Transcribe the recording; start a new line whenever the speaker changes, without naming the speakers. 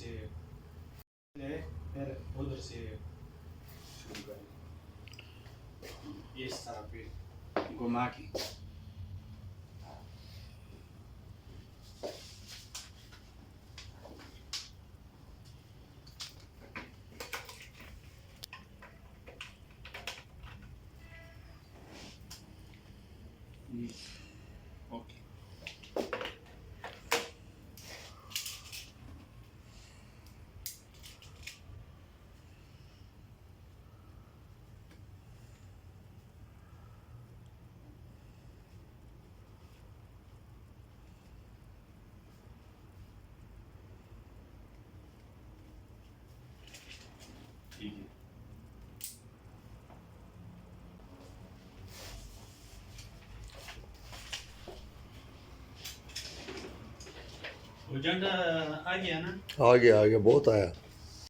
से ले फिर उधर से शुरू करें इस तरह पे घुमा के ओके ठीक है एजेंडा आ गया ना
आ गया बहुत आया।